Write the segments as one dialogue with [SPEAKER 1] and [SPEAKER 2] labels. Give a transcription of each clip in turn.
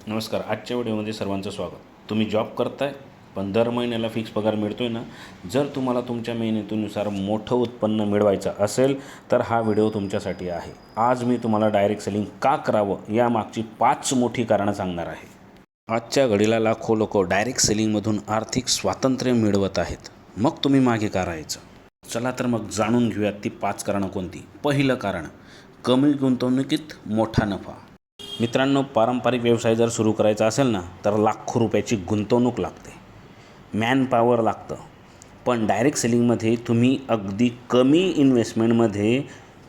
[SPEAKER 1] नमस्कार. आजच्या व्हिडिओमध्ये सर्वांचं स्वागत. तुम्ही जॉब करताय पण दर महिन्याला फिक्स पगार मिळतोय ना? जर तुम्हाला तुमच्या मेहनतीनुसार मोठं उत्पन्न मिळवायचं असेल तर हा व्हिडिओ तुमच्यासाठी आहे. आज मी तुम्हाला डायरेक्ट सेलिंग का करावं यामागची 5 मोठी कारणं सांगणार आहे. आजच्या घडीला लाखो लोक डायरेक्ट सेलिंगमधून आर्थिक स्वातंत्र्य मिळवत आहेत. मग तुम्ही मागे का राहायचं? चला तर मग जाणून घेऊयात ती 5 कारणं कोणती. पहिलं कारण, कमी गुंतवणुकीत मोठा नफा. मित्रांनो, पारंपरिक व्यवसाय जर सुरू करायचा असेल ना तर लाखो रुपयाची गुंतवणूक लागते, मॅन पॉवर लागतं. पण डायरेक्ट सेलिंगमध्ये तुम्ही अगदी कमी इन्व्हेस्टमेंटमध्ये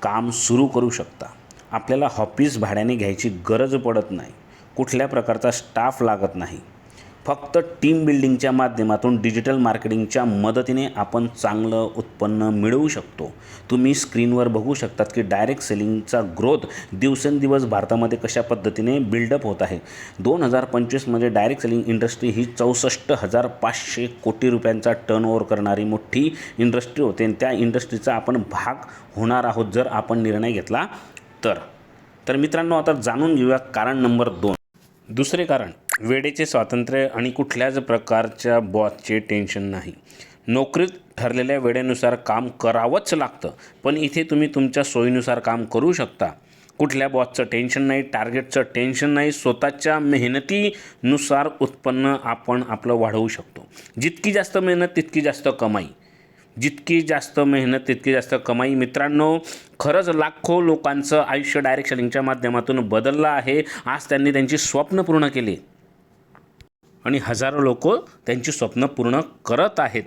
[SPEAKER 1] काम सुरू करू शकता. आपल्याला ऑफिस भाड्याने घ्यायची गरज पडत नाही, कुठल्या प्रकारचा स्टाफ लागत नाही. फक्त टीम बिल्डिंगच्या माध्यमातून डिजिटल मार्केटिंगच्या मदतीने आपण चांगलं उत्पन्न मिळवू शकतो. तुम्ही स्क्रीनवर बघू शकतात की डायरेक्ट सेलिंगचा ग्रोथ दिवसेंदिवस भारतामध्ये कशा पद्धतीने बिल्डअप होत आहे. 2025मध्ये डायरेक्ट सेलिंग इंडस्ट्री ही 64,500 कोटी रुपयांचा टर्नओव्हर करणारी मोठी इंडस्ट्री होते आणि त्या इंडस्ट्रीचा आपण भाग होणार आहोत जर आपण निर्णय घेतला तर मित्रांनो, आता जाणून घेऊया कारण नंबर 2. दुसरे कारण, वेळेचे स्वातंत्र्य आणि कुठल्याच प्रकारच्या बॉसचे टेन्शन नाही. नोकरीत ठरलेल्या वेळेनुसार काम करावंच लागतं, पण इथे तुम्ही तुमच्या सोयीनुसार काम करू शकता. कुठल्या बॉसचं टेन्शन नाही, टार्गेटचं टेन्शन नाही. स्वतःच्या मेहनतीनुसार उत्पन्न आपण आपलं वाढवू शकतो. जितकी जास्त मेहनत तितकी जास्त कमाई, जितकी जास्त मेहनत तितकी जास्त कमाई. मित्रांनो, खरंच लाखो लोकांचं आयुष्य डायरेक्ट सेलिंगच्या माध्यमातून बदललं आहे. आज त्यांनी त्यांची स्वप्न पूर्ण केली आणि हजारो लोक त्यांची स्वप्न पूर्ण करत आहेत.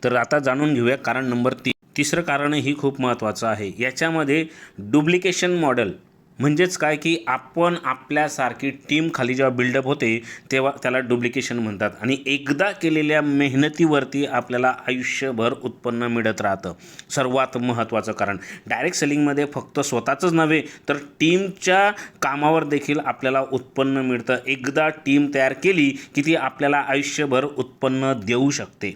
[SPEAKER 1] तर आता जाणून घेऊया कारण नंबर 3. तिसरं कारणही खूप महत्त्वाचं आहे. याच्यामध्ये डुप्लिकेशन मॉडेल म्हणजेच काय की आपण आपल्यासारखी टीम खाली जेव्हा बिल्डअप होते तेव्हा त्याला डुप्लिकेशन म्हणतात. आणि एकदा केलेल्या मेहनतीवरती आपल्याला आयुष्यभर उत्पन्न मिळत राहतं. सर्वात महत्त्वाचं कारण, डायरेक्ट सेलिंगमध्ये फक्त स्वतःचंच नव्हे तर टीमच्या कामावर देखील आपल्याला उत्पन्न मिळतं. एकदा टीम तयार केली की ती आपल्याला आयुष्यभर उत्पन्न देऊ शकते.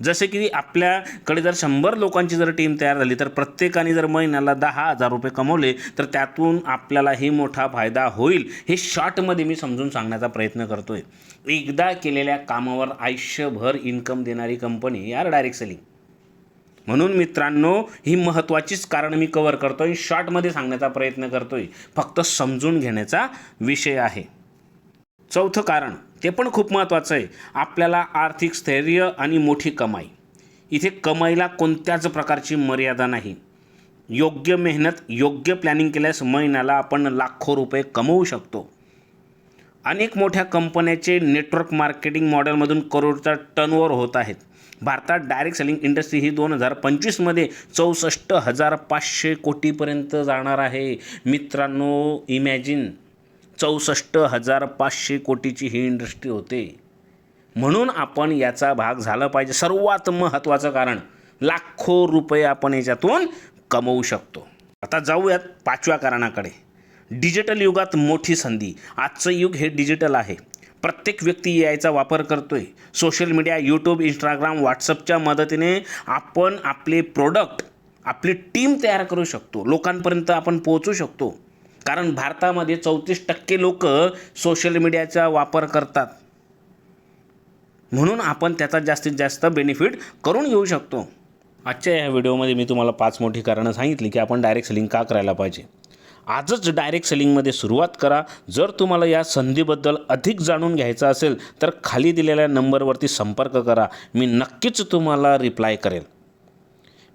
[SPEAKER 1] जसे की आपल्याकडे जर 100 लोकांची जर टीम तयार झाली तर प्रत्येकाने जर महिन्याला 10,000 रुपये कमवले तर त्यातून आपल्यालाही मोठा फायदा होईल. हे शॉर्टमध्ये मी समजून सांगण्याचा प्रयत्न करतोय. एकदा केलेल्या कामावर आयुष्यभर इन्कम देणारी कंपनी यार डायरेक्ट सेलिंग. म्हणून मित्रांनो, ही महत्त्वाचीच कारण मी कव्हर करतोय, शॉर्टमध्ये सांगण्याचा प्रयत्न करतोय. फक्त समजून घेण्याचा विषय आहे. चौथं कारण, ते पण खूप महत्त्वाचं आहे. आपल्याला आर्थिक स्थैर्य आणि मोठी कमाई. इथे कमाईला कोणत्याच प्रकारची मर्यादा नाही. योग्य मेहनत, योग्य प्लॅनिंग केल्यास महिन्याला आपण लाखो रुपये कमवू शकतो. अनेक मोठ्या कंपन्याचे नेटवर्क मार्केटिंग मॉडेलमधून करोडचा टर्नओव्हर होत आहेत. भारतात डायरेक्ट सेलिंग इंडस्ट्री ही 2025मध्ये 64,500 कोटीपर्यंत जाणार आहे. मित्रांनो, इमॅजिन, 64,500 कोटीची ही इंडस्ट्री होते. म्हणून आपण याचा भाग झाला पाहिजे. सर्वात महत्त्वाचं कारण, लाखो रुपये आपण याच्यातून कमवू शकतो. आता जाऊयात 5व्या कारणाकडे. डिजिटल युगात मोठी संधी. आजचं युग हे डिजिटल आहे. प्रत्येक व्यक्ती याचा वापर करतोय. सोशल मीडिया, यूट्यूब, इंस्टाग्राम, व्हॉट्सअपच्या मदतीने आपण आपले प्रोडक्ट, आपली टीम तयार करू शकतो. लोकांपर्यंत आपण पोहोचू शकतो. कारण भारतामध्ये 34% लोक सोशल मीडियाचा वापर करतात. म्हणून आपण त्याचा जास्तीत जास्त बेनिफिट करून घेऊ शकतो. आजच्या या व्हिडिओमध्ये मी तुम्हाला 5 मोठी कारणं सांगितली की आपण डायरेक्ट सेलिंग का करायला पाहिजे. आजच डायरेक्ट सेलिंगमध्ये सुरुवात करा. जर तुम्हाला या संधीबद्दल अधिक जाणून घ्यायचं असेल तर खाली दिलेल्या नंबरवरती संपर्क करा. मी नक्कीच तुम्हाला रिप्लाय करेल.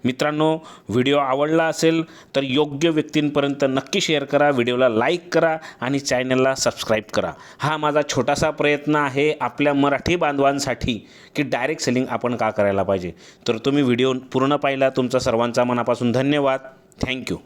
[SPEAKER 1] मित्रांनो, व्हिडिओ आवडला असेल तर योग्य व्यक्तींपर्यंत नक्की शेअर करा, व्हिडिओला लाईक करा आणि चॅनलला सबस्क्राईब करा. हा माझा छोटासा प्रयत्न आहे आपल्या मराठी बांधवांसाठी की डायरेक्ट सेलिंग आपण का करायला पाहिजे. तर तुम्ही व्हिडिओ पूर्ण पाहिला, तुमचा सर्वांचा मनापासून धन्यवाद. थँक्यू.